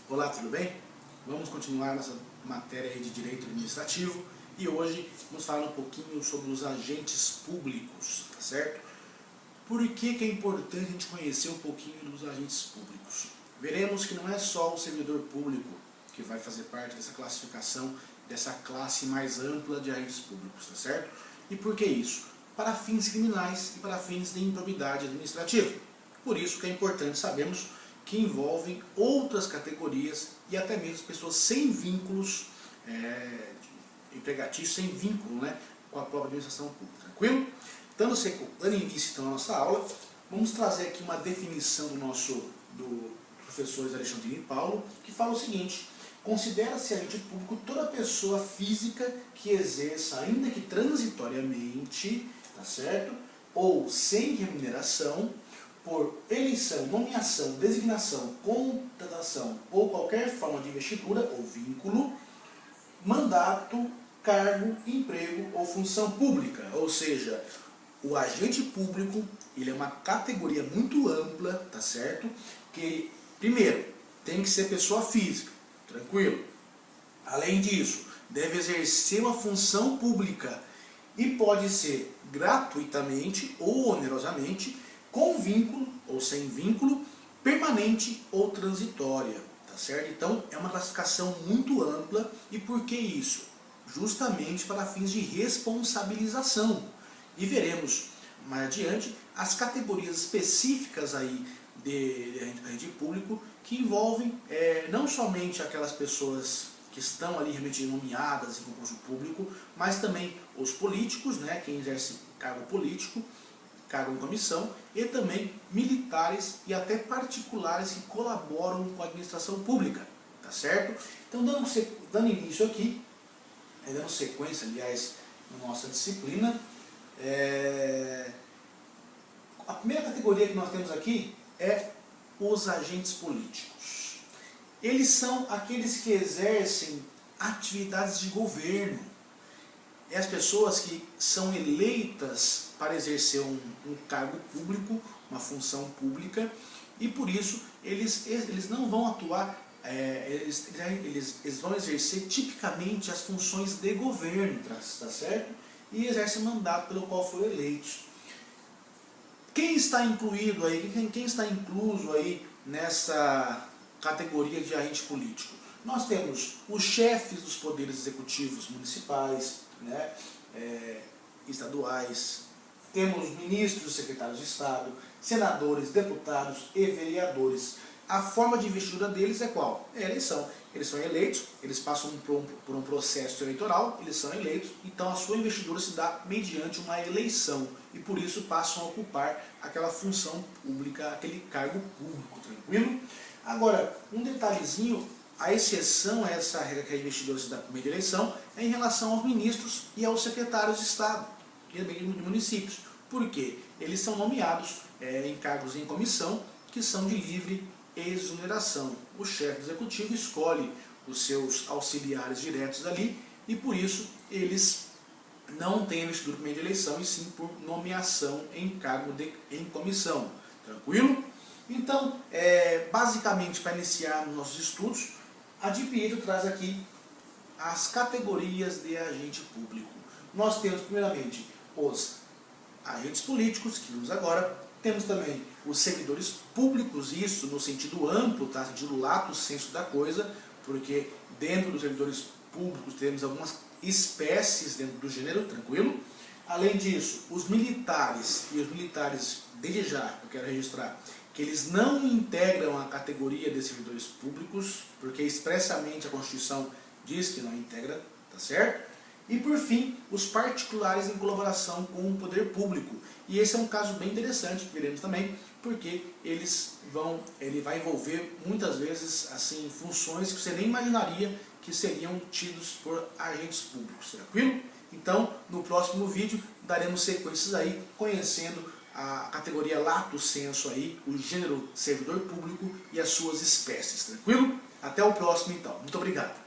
Olá, tudo bem? Vamos continuar nossa matéria de Direito Administrativo e hoje vamos falar um pouquinho sobre os agentes públicos, tá certo? Por que é importante a gente conhecer um pouquinho dos agentes públicos? Veremos que não é só o servidor público que vai fazer parte dessa classificação, dessa classe mais ampla de agentes públicos, tá certo? E por que isso? Para fins criminais e para fins de improbidade administrativa. Por isso que é importante sabermos que envolvem outras categorias e até mesmo pessoas sem vínculos empregatícios, sem vínculo, né, com a própria administração pública. Tranquilo? Dando início então à nossa aula, vamos trazer aqui uma definição do professor Alexandre Paulo, que fala o seguinte: considera-se agente público toda pessoa física que exerça, ainda que transitoriamente, tá certo? Ou sem remuneração, por eleição, nomeação, designação, contratação ou qualquer forma de investidura ou vínculo, mandato, cargo, emprego ou função pública. Ou seja, o agente público, ele é uma categoria muito ampla, tá certo? Que, primeiro, tem que ser pessoa física, tranquilo? Além disso, deve exercer uma função pública e pode ser gratuitamente ou onerosamente, com vínculo ou sem vínculo, permanente ou transitória, tá certo? Então é uma classificação muito ampla. E por que isso? Justamente para fins de responsabilização. E veremos mais adiante as categorias específicas aí de agente público que envolvem não somente aquelas pessoas que estão ali realmente nomeadas em concurso público, mas também os políticos, né, quem exerce cargo político, cargo em comissão, e também militares e até particulares que colaboram com a administração pública, tá certo? Então, dando início aqui, dando sequência, aliás, na nossa disciplina, a primeira categoria que nós temos aqui é os agentes políticos. Eles são aqueles que exercem atividades de governo. É as pessoas que são eleitas para exercer um cargo público, uma função pública, e por isso eles não vão atuar, eles vão exercer tipicamente as funções de governo, tá certo? E exercem o mandato pelo qual foram eleitos. Quem está incluído aí, quem está incluso aí nessa categoria de agente político? Nós temos os chefes dos poderes executivos municipais, né, estaduais, temos ministros e secretários de Estado, senadores, deputados e vereadores. A forma de investidura deles é qual? É a eleição. Eles são eleitos, eles passam por um processo eleitoral, eles são eleitos, então a sua investidura se dá mediante uma eleição e por isso passam a ocupar aquela função pública, aquele cargo público, tranquilo? Agora, um detalhezinho: a exceção a essa regra que a investidura se dá por meio de eleição é em relação aos ministros e aos secretários de Estado e também de municípios. Por quê? Eles são nomeados em cargos em comissão que são de livre exoneração. O chefe do executivo escolhe os seus auxiliares diretos ali e por isso eles não têm investidura por meio de eleição e sim por nomeação em cargo em comissão. Tranquilo? Então, basicamente, para iniciar nos nossos estudos, a Di Pietro traz aqui as categorias de agente público. Nós temos, primeiramente, os agentes políticos, que vimos agora. Temos também os servidores públicos, isso no sentido amplo, tá? No sentido lato sensu da coisa, porque dentro dos servidores públicos temos algumas espécies dentro do gênero, tranquilo? Além disso, os militares, e os militares, desde já, eu quero registrar, que eles não integram a categoria de servidores públicos, porque expressamente a Constituição diz que não integra, tá certo? E por fim, os particulares em colaboração com o poder público. E esse é um caso bem interessante, que veremos também, porque ele vai envolver muitas vezes assim, funções que você nem imaginaria que seriam tidos por agentes públicos, tranquilo? Então, no próximo vídeo, daremos sequências aí, conhecendo a categoria lato sensu aí, o gênero servidor público e as suas espécies, tranquilo? Até o próximo então. Muito obrigado.